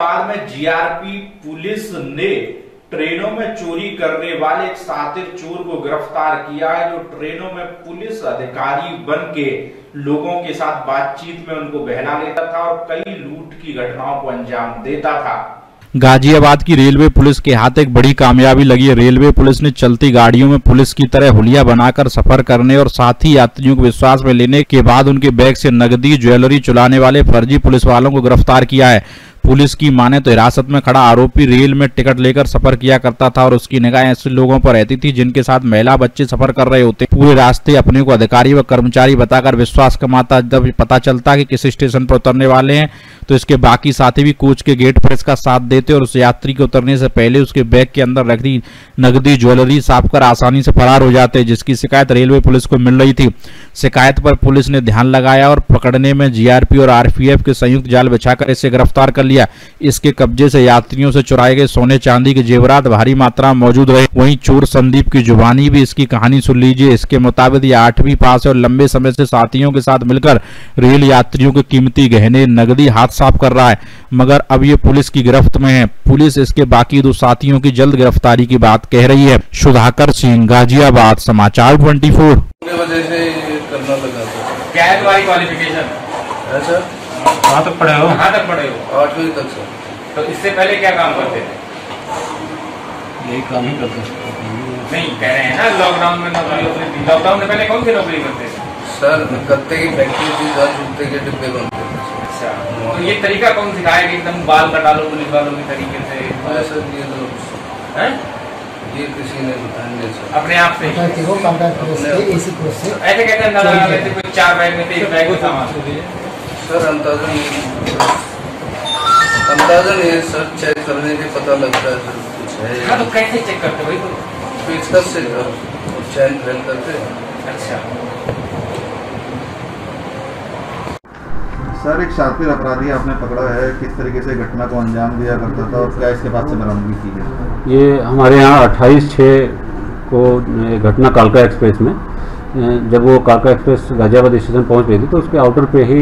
बाद में GRP police ने ट्रेनों में चोरी करने वाले एक शातिर चोर को गिरफ्तार किया है, जो ट्रेनों में पुलिस अधिकारी बन के लोगों के साथ बातचीत में उनको बहला लेता था और कई लूट की घटनाओं को अंजाम देता था। गाजियाबाद की रेलवे पुलिस के हाथ एक बड़ी कामयाबी लगी है। रेलवे पुलिस ने चलती गाड़ियों में पुलिस की तरह हुलिया बनाकर सफर करने और साथ ही यात्रियों को विश्वास में लेने के बाद उनके बैग से नकदी ज्वेलरी चुराने वाले फर्जी पुलिस वालों को गिरफ्तार किया है। पुलिस की माने तो हिरासत में खड़ा आरोपी रेल में टिकट लेकर सफर किया करता था और उसकी निगाह ऐसे लोगों पर रहती थी जिनके साथ महिला बच्चे सफर कर रहे होते। पूरे रास्ते अपने को अधिकारी व कर्मचारी बताकर विश्वास कमाता। जब पता चलता कि किस स्टेशन पर उतरने वाले हैं तो इसके बाकी साथी भी कोच के गेट पर इसका साथ देते और उस यात्री के उतरने से पहले उसके बैग के अंदर रखी नकदी ज्वेलरी साफ कर आसानी से फरार हो जाते, जिसकी शिकायत रेलवे पुलिस को मिल रही थी। शिकायत पर पुलिस ने ध्यान लगाया और पकड़ने में जीआरपी और आरपीएफ के संयुक्त जाल बिछाकर इसे गिरफ्तार कर लिया। इसके कब्जे से यात्रियों से चुराए गए सोने चांदी के जेवरात भारी मात्रा में मौजूद रहे। वहीं चोर संदीप की जुबानी भी इसकी कहानी सुन लीजिए। इसके मुताबिक ये 8वीं पास है और लंबे समय से साथियों के साथ मिलकर रेल यात्रियों के कीमती गहने नकदी हाथ साफ कर रहा है, मगर अब ये पुलिस की गिरफ्त में है। पुलिस इसके बाकी 2 साथियों की जल्द गिरफ्तारी की बात कह रही है। सुधाकर सिंह, गाजियाबाद, समाचार 24। वजह से करना लगा था। क्या है तुम्हारी क्वालिफिकेशन? सर कहाँ तक पढ़े हो? 8वीं तक सर। तो इससे पहले क्या काम करते थे? यही काम ही करते नहीं कह रहे हैं ना लॉकडाउन में नौकरी होती थी। लॉकडाउन से पहले कौन सी नौकरी करते थे? सर गत्ते की फैक्ट्री थी, जूते के डिब्बे बनते थे। अच्छा, तो ये तरीका कौन सिखाया कि एकदम बाल कटा लो पुलिस वालों के तरीके से? सर ये किसी ने बताया सर, अपने आप से ऐसे कैसे अंदाजा लगा लेते? कोई 4 बैग में थे, 1 बैग में सामान। सर अंदाजा नहीं सर, चेक करने के पता लगता है सर कुछ है। हाँ तो कैसे चेक करते भाई? पेचकस से चैन फैल करते। अच्छा सर, एक शातिर अपराधी आपने पकड़ा है, किस तरीके से घटना को अंजाम दिया करता था और क्या इसके बाद से बरामदगी की है? ये हमारे यहाँ 28/6 को घटना कालका एक्सप्रेस में, जब वो कालका एक्सप्रेस गाजियाबाद स्टेशन पहुँच रही थी तो उसके आउटर पे ही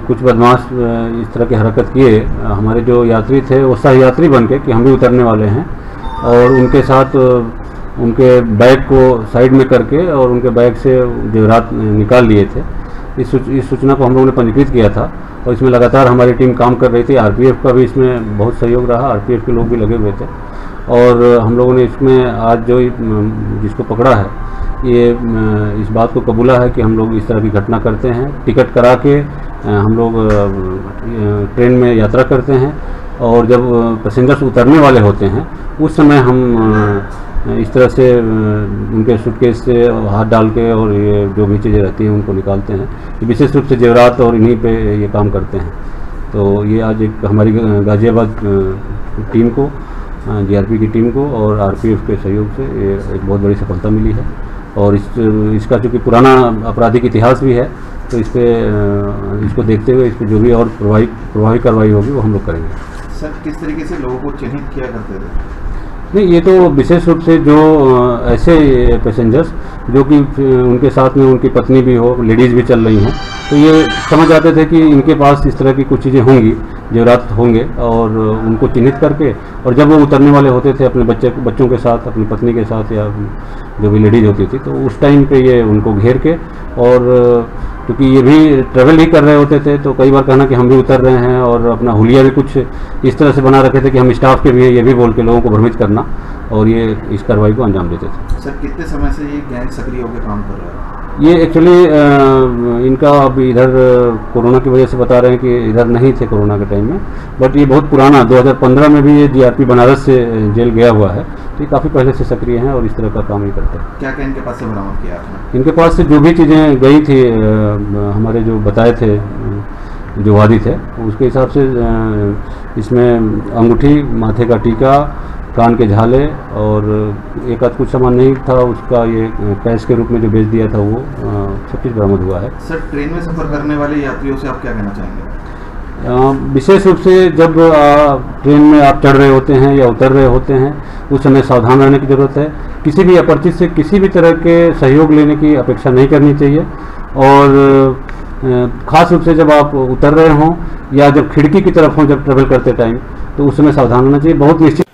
कुछ बदमाश इस तरह की हरकत किए। हमारे जो यात्री थे वो सह यात्री बन के कि हम भी उतरने वाले हैं और उनके साथ उनके बैग को साइड में करके और उनके बैग से जेवरात निकाल लिए थे। इस सूचना को हम लोगों ने पंजीकृत किया था और इसमें लगातार हमारी टीम काम कर रही थी। आरपीएफ का भी इसमें बहुत सहयोग रहा, आरपीएफ के लोग भी लगे हुए थे और हम लोगों ने इसमें आज जो जिसको पकड़ा है ये इस बात को कबूला है कि हम लोग इस तरह की घटना करते हैं। टिकट करा के हम लोग ट्रेन में यात्रा करते हैं और जब पैसेंजर्स उतरने वाले होते हैं उस समय हम इस तरह से उनके सूटकेस से हाथ डाल के और ये जो भी चीज़ें रहती हैं उनको निकालते हैं। विशेष रूप से जेवरात और इन्हीं पे ये काम करते हैं। तो ये आज एक हमारी गाजियाबाद टीम को, जीआरपी की टीम को और आरपीएफ के सहयोग से ये एक बहुत बड़ी सफलता मिली है और इसका चूँकि पुराना आपराधिक इतिहास भी है तो इसको देखते हुए इस पर जो भी और प्रभावी कार्रवाई होगी वो हम लोग करेंगे। सर, किस तरीके से लोगों को चिन्हित किया करते थे? नहीं, ये तो विशेष रूप से जो ऐसे पैसेंजर्स जो कि उनके साथ में उनकी पत्नी भी हो, लेडीज़ भी चल रही हैं, तो ये समझ आते थे कि इनके पास इस तरह की कुछ चीज़ें होंगी, जेवरात होंगे और उनको चिन्हित करके और जब वो उतरने वाले होते थे अपने बच्चों के साथ, अपनी पत्नी के साथ या जो भी लेडीज़ होती थी तो उस टाइम पे ये उनको घेर के और क्योंकि ये भी ट्रैवल ही कर रहे होते थे तो कई बार कहना कि हम भी उतर रहे हैं और अपना हुलिया भी कुछ इस तरह से बना रखे थे कि हम स्टाफ के भी है, ये भी बोल के लोगों को भ्रमित करना और ये इस कार्रवाई को अंजाम देते थे। सर, कितने समय से ये गैंग सक्रिय होकर काम कर रहा है? ये एक्चुअली इनका अब इधर कोरोना की वजह से बता रहे हैं कि इधर नहीं थे कोरोना के टाइम में, बट ये बहुत पुराना 2015 में भी ये जीआरपी बनारस से जेल गया हुआ है तो ये काफ़ी पहले से सक्रिय हैं और इस तरह का काम ही करते हैं। क्या क्या इनके पास से बरामद किया आपने? इनके पास से जो भी चीज़ें गई थी हमारे जो बताए थे जो वादी थे उसके हिसाब से इसमें अंगूठी, माथे का टीका, कान के झाले और एक आध कुछ सामान नहीं था उसका ये कैश के रूप में जो बेच दिया था वो सब चीज़ बरामद हुआ है। सर, ट्रेन में सफ़र करने वाले यात्रियों से आप क्या कहना चाहेंगे? विशेष रूप से जब ट्रेन में आप चढ़ रहे होते हैं या उतर रहे होते हैं उस समय सावधान रहने की ज़रूरत है। किसी भी अपरिचित से किसी भी तरह के सहयोग लेने की अपेक्षा नहीं करनी चाहिए और खास रूप से जब आप उतर रहे हों या जब खिड़की की तरफ हों, जब ट्रेवल करते टाइम, तो उस समय सावधान होना चाहिए। बहुत निश्चित